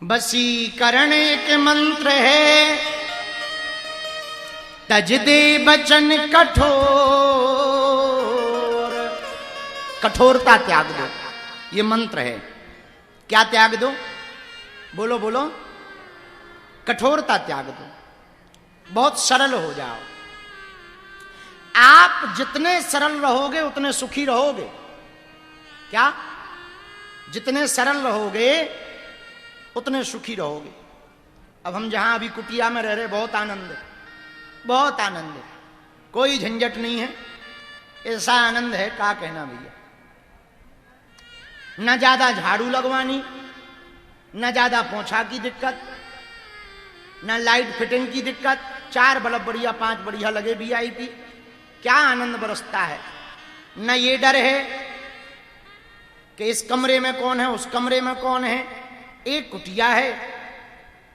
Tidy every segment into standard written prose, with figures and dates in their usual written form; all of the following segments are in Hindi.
वशीकरण एक मंत्र है, तज दे बचन कठोर। कठोरता त्याग दो, ये मंत्र है। क्या त्याग दो? बोलो बोलो। कठोरता त्याग दो, बहुत सरल हो जाओ। आप जितने सरल रहोगे उतने सुखी रहोगे। क्या? जितने सरल रहोगे उतने सुखी रहोगे। अब हम जहां अभी कुटिया में रह रहे, बहुत आनंद है, बहुत आनंद है, कोई झंझट नहीं है। ऐसा आनंद है क्या कहना भैया। न ज्यादा झाड़ू लगवानी, न ज्यादा पोंछा की दिक्कत, न लाइट फिटिंग की दिक्कत। 4 बल्ब बढ़िया, 5 बढ़िया लगे वीआईपी। क्या आनंद बरसता है। न ये डर है कि इस कमरे में कौन है, उस कमरे में कौन है। एक कुटिया है,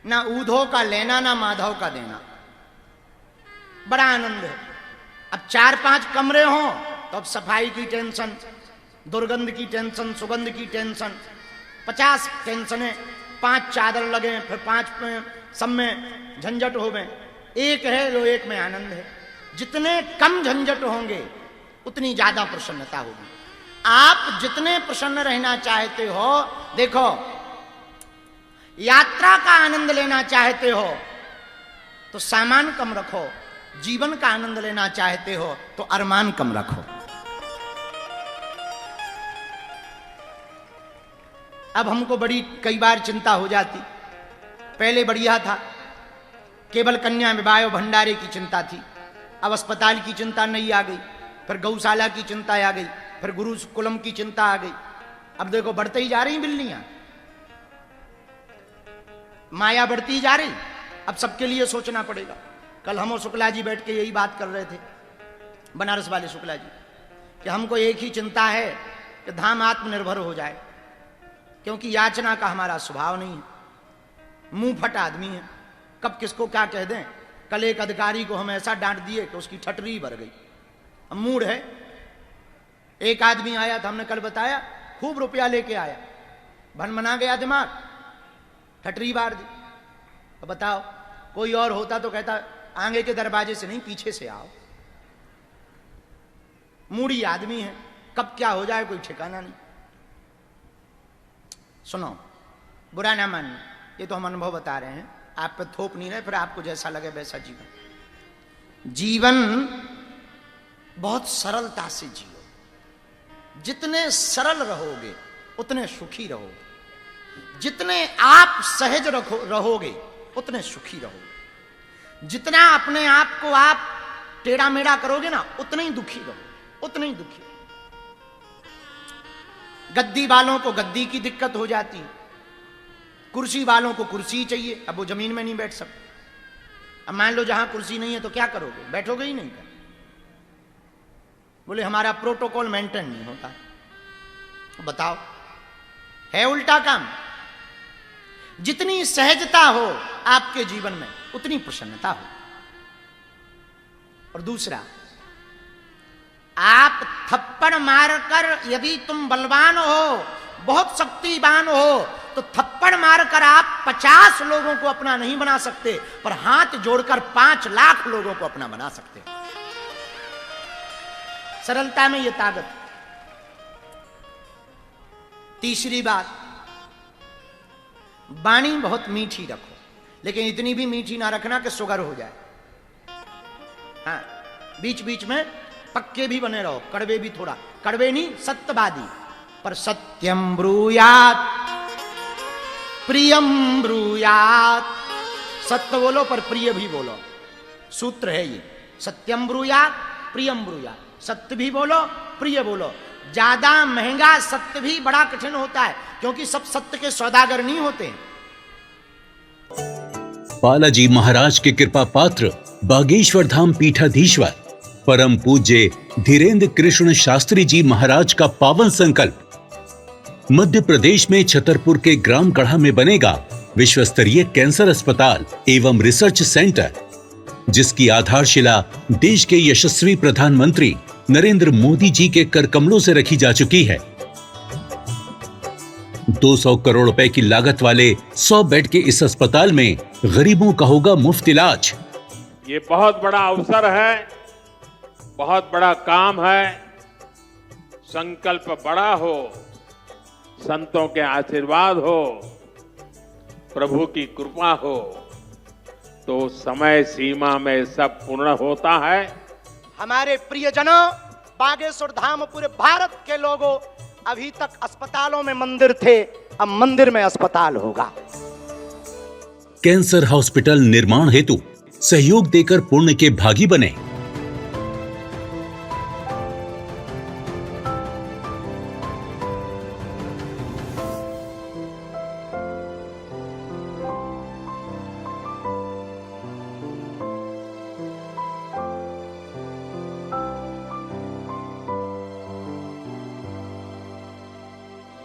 ना ऊधो का लेना ना माधव का देना। बड़ा आनंद है। अब 4-5 कमरे हों तो अब सफाई की टेंशन, दुर्गंध की टेंशन, सुगंध की टेंशन, 50 टेंशनें। 5 चादर लगे, फिर 5 में सब में झंझट हो गए। एक है तो एक में आनंद है। जितने कम झंझट होंगे उतनी ज्यादा प्रसन्नता होगी। आप जितने प्रसन्न रहना चाहते हो, देखो, यात्रा का आनंद लेना चाहते हो तो सामान कम रखो, जीवन का आनंद लेना चाहते हो तो अरमान कम रखो। अब हमको बड़ी कई बार चिंता हो जाती। पहले बढ़िया था, केवल कन्या विवाह भंडारे की चिंता थी। अब अस्पताल की चिंता नहीं आ गई, फिर गौशाला की चिंता आ गई, फिर गुरुकुलम की चिंता आ गई। अब देखो बढ़ते ही जा रही बिल्लियां, माया बढ़ती जा रही। अब सबके लिए सोचना पड़ेगा। कल हम और शुक्ला जी बैठ के यही बात कर रहे थे, बनारस वाले शुक्ला जी, कि हमको एक ही चिंता है कि धाम आत्मनिर्भर हो जाए, क्योंकि याचना का हमारा स्वभाव नहीं है। मुंह फट आदमी है, कब किसको क्या कह दें। कल एक अधिकारी को हम ऐसा डांट दिए कि उसकी ठटरी भर गई। अब मूड है। एक आदमी आया था, हमने कल बताया, खूब रुपया लेके आया, भनमना गया दिमाग, ठटरी बार दी। अब बताओ, कोई और होता तो कहता आगे के दरवाजे से नहीं, पीछे से आओ। मूडी आदमी है, कब क्या हो जाए कोई ठिकाना नहीं। सुनो, बुरा ना मानिए, ये तो हम अनुभव बता रहे हैं, आप पे थोप नहीं रहे, फिर आपको जैसा लगे वैसा जीवन। जीवन बहुत सरलता से जियो। जितने सरल रहोगे उतने सुखी रहोगे। जितने आप सहज रहोगे उतने सुखी रहोगे। जितना अपने आप को आप टेढ़ा मेढ़ा करोगे ना, उतने ही दुखी रहोगे, उतने ही दुखी। गद्दी वालों को गद्दी की दिक्कत हो जाती है, कुर्सी वालों को कुर्सी चाहिए। अब वो जमीन में नहीं बैठ सकते। अब मान लो जहां कुर्सी नहीं है तो क्या करोगे? बैठोगे ही नहीं कर। बोले हमारा प्रोटोकॉल मेंटेन नहीं होता। बताओ, है उल्टा काम। जितनी सहजता हो आपके जीवन में उतनी प्रसन्नता हो। और दूसरा, आप थप्पड़ मारकर, यदि तुम बलवान हो, बहुत शक्तिवान हो, तो थप्पड़ मारकर आप 50 लोगों को अपना नहीं बना सकते, पर हाथ जोड़कर 5 लाख लोगों को अपना बना सकते हो। सरलता में यह ताकत। तीसरी बात, वाणी बहुत मीठी रखो, लेकिन इतनी भी मीठी ना रखना कि शुगर हो जाए। हाँ, बीच बीच में पक्के भी बने रहो, कड़वे भी थोड़ा, कड़वे नहीं, सत्यवादी। पर सत्यम ब्रूयात प्रियम ब्रूयात। सत्य बोलो पर प्रिय भी बोलो, सूत्र है ये। सत्यम ब्रूयात प्रियम ब्रूयात। सत्य भी बोलो, प्रिय बोलो। ज्यादा महंगा सत्य भी बड़ा कठिन होता है, क्योंकि सब सत्य के सौदागर नहीं होते हैं। बालाजी महाराज के कृपा पात्र बागेश्वर धाम पीठाधीश्वर परम पूज्य धीरेन्द्र कृष्ण शास्त्री जी महाराज का पावन संकल्प। मध्य प्रदेश में छतरपुर के ग्राम गढ़ा में बनेगा विश्व स्तरीय कैंसर अस्पताल एवं रिसर्च सेंटर, जिसकी आधारशिला देश के यशस्वी प्रधानमंत्री नरेंद्र मोदी जी के कर कमलों से रखी जा चुकी है। 200 करोड़ रुपए की लागत वाले 100 बेड के इस अस्पताल में गरीबों का होगा मुफ्त इलाज। ये बहुत बड़ा अवसर है, बहुत बड़ा काम है। संकल्प बड़ा हो, संतों के आशीर्वाद हो, प्रभु की कृपा हो, तो समय सीमा में सब पूर्ण होता है। हमारे प्रियजनों, बागेश्वर धाम पूरे भारत के लोगों, अभी तक अस्पतालों में मंदिर थे, अब मंदिर में अस्पताल होगा। कैंसर हॉस्पिटल निर्माण हेतु सहयोग देकर पुण्य के भागी बने।